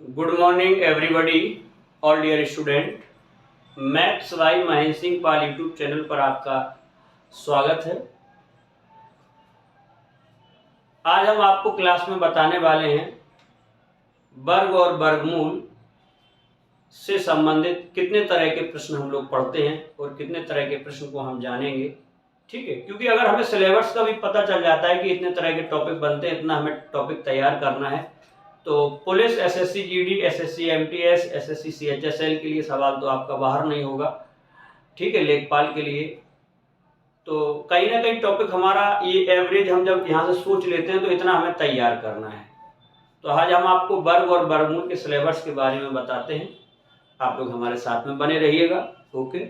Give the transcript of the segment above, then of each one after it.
Good morning everybody, all dear student. Maths by Mahendra Singh Pal YouTube channel पर आपका स्वागत है। आज हम आपको क्लास में बताने वाले हैं वर्ग और वर्गमूल से संबंधित कितने तरह के प्रश्न हम लोग पढ़ते हैं और कितने तरह के प्रश्न को हम जानेंगे। ठीक है, क्योंकि अगर हमें सिलेबस का भी पता चल जाता है कि इतने तरह के टॉपिक बनते हैं, इतना हमें टॉपिक तैयार करना है, तो police, SSC GD, SSC MTS, SSC CHSL के लिए सवाल तो आपका बाहर नहीं होगा। ठीक है, लेखपाल के लिए तो कहीं ना कहीं टॉपिक हमारा ये एवरेज हम जब यहाँ से सोच लेते हैं तो इतना हमें तैयार करना है। तो आज हम आपको वर्ग और वर्गमूल के सिलेबस के बारे में बताते हैं। आप लोग हमारे साथ में बने रहिएगा। ओके,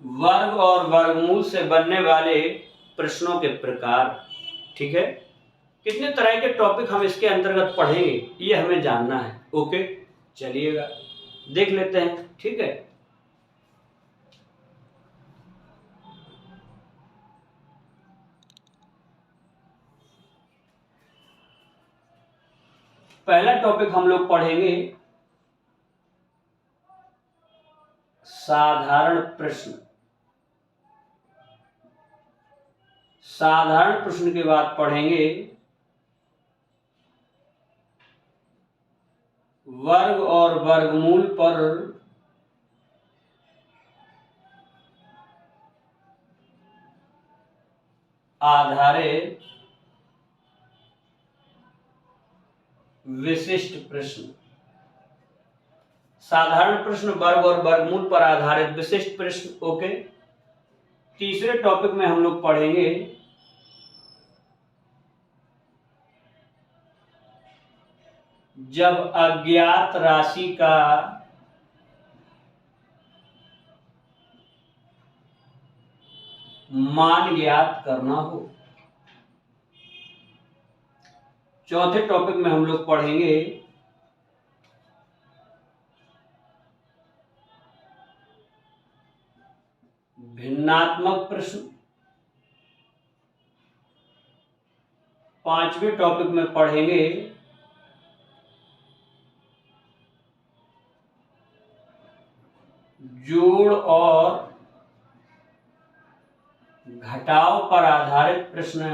वर्ग और वर्गमूल से बनने वाले प्रश्नों के प्रकार। ठीक है, कितने तरह के टॉपिक हम इसके अंतर्गत पढ़ेंगे ये हमें जानना है। ओके, चलिएगा देख लेते हैं। ठीक है, पहला टॉपिक हम लोग पढ़ेंगे साधारण प्रश्न। साधारण प्रश्न के बाद पढ़ेंगे वर्ग और वर्गमूल पर आधारित विशिष्ट प्रश्न। साधारण प्रश्न, वर्ग और वर्गमूल पर आधारित विशिष्ट प्रश्न। ओके, तीसरे टॉपिक में हम लोग पढ़ेंगे जब अज्ञात राशि का मान ज्ञात करना हो। चौथे टॉपिक में हम लोग पढ़ेंगे भिन्नात्मक प्रश्न। पांचवें टॉपिक में पढ़ेंगे जोड़ और घटाव पर आधारित प्रश्न।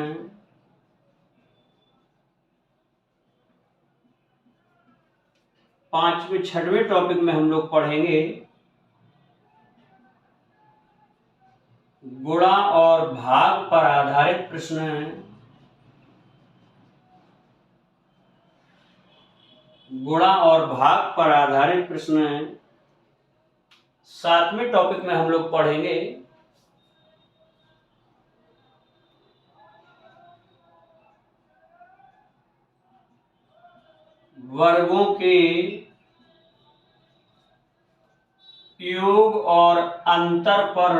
पांचवें छठवें टॉपिक में हम लोग पढ़ेंगे गुणा और भाग पर आधारित प्रश्न। गुणा और भाग पर आधारित प्रश्न। सातवें टॉपिक में हम लोग पढ़ेंगे वर्गों के योग और अंतर पर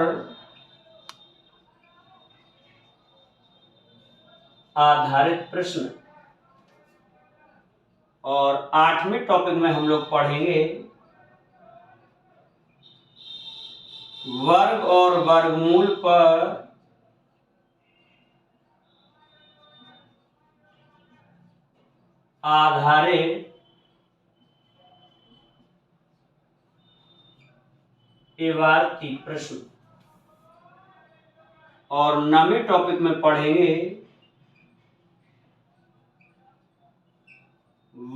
आधारित प्रश्न। और आठवें टॉपिक में हम लोग पढ़ेंगे वर्ग और वर्गमूल पर आधारित इबारती प्रश्न। और नौवें टॉपिक में पढ़ेंगे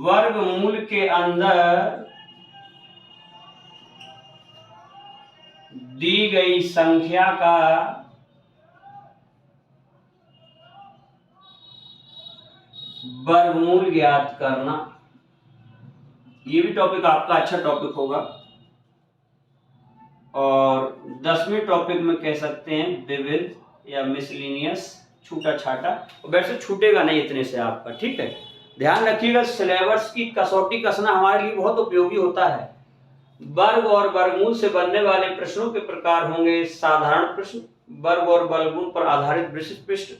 वर्गमूल के अंदर दी गई संख्या का वर्गमूल ज्ञात करना। ये भी टॉपिक आपका अच्छा टॉपिक होगा। और 10वें टॉपिक में कह सकते हैं विविध या मिसलिनियस, छूटा छाटा। वैसे छूटेगा नहीं इतने से आपका। ठीक है, ध्यान रखिएगा, सिलेबस की कसौटी कसना हमारे लिए बहुत उपयोगी होता है। वर्ग और वर्गमूल से बनने वाले प्रश्नों के प्रकार होंगे साधारण प्रश्न, वर्ग और वर्गमूल पर आधारित विशिष्ट प्रश्न,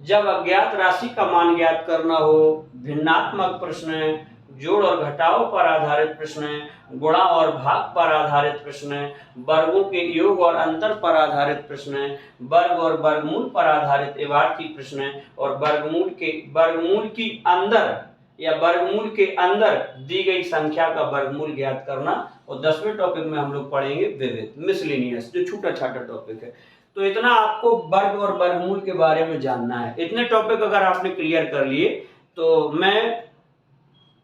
जब अज्ञात राशि का मान ज्ञात करना हो भिन्नात्मक प्रश्न, जोड़ और घटाव पर आधारित प्रश्न, गुणा और भाग पर आधारित प्रश्न, वर्गों के योग और अंतर पर आधारित प्रश्न, वर्ग और वर्गमूल पर आधारित एवार्ती प्रश्न और वर्गमूल की अंदर या वर्गमूल के अंदर दी गई संख्या का वर्गमूल ज्ञात करना। और 10वें टॉपिक में हम लोग पढ़ेंगे विविध मिसलेनियस, जो छोटा छोटा टॉपिक है। तो इतना आपको वर्ग और वर्गमूल के बारे में जानना है। इतने टॉपिक अगर आपने क्लियर कर लिए तो मैं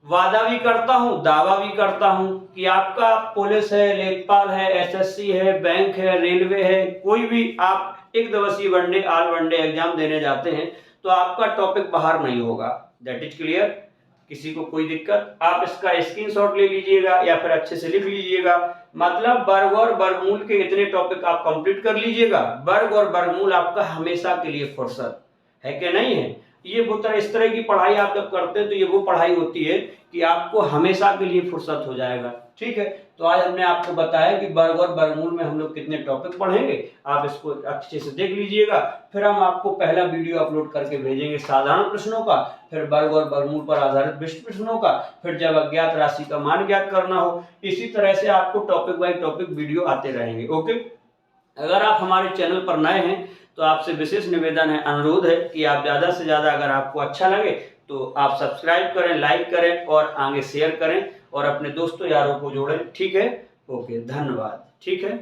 वादा भी करता हूं, दावा भी करता हूं कि आपका पुलिस है, लेखपाल है, एसएससी है, बैंक है, रेलवे है, कोई भी आप एक दिवसीय वनडे ऑल वनडे एग्जाम देने जाते हैं तो आपका टॉपिक बाहर नहीं होगा। That is clear. किसी को कोई दिक्कत, आप इसका स्क्रीनशॉट ले लीजिएगा या फिर अच्छे से लिख लीजिएगा। मतलब वर्ग और वर्गमूल के इतने टॉपिक आप कंप्लीट कर लीजिएगा। वर्ग और वर्गमूल आपका हमेशा के लिए फुर्सत है कि नहीं है। ये वो इस तरह की पढ़ाई आप जब करते हैं तो ये वो पढ़ाई होती है कि आपको हमेशा के लिए फुर्सत हो जाएगा। ठीक है, तो आज हमने आपको बताया कि वर्ग और वर्गमूल में हम लोग कितने टॉपिक पढ़ेंगे, आप इसको अच्छे से देख लीजिएगा। फिर हम आपको पहला वीडियो अपलोड करके भेजेंगे साधारण प्रश्नों का, फिर वर्ग और वर्गमूल पर आधारित विशिष्ट प्रश्नों का, फिर जब अज्ञात राशि का मान ज्ञात करना हो। इसी तरह से आपको टॉपिक बाय टॉपिक वीडियो आते रहेंगे। ओके, अगर आप हमारे चैनल पर नए हैं तो आपसे विशेष निवेदन है, अनुरोध है कि आप ज़्यादा से ज़्यादा अगर आपको अच्छा लगे तो आप सब्सक्राइब करें, लाइक करें और आगे शेयर करें और अपने दोस्तों यारों को जोड़ें। ठीक है, ओके, धन्यवाद। ठीक है।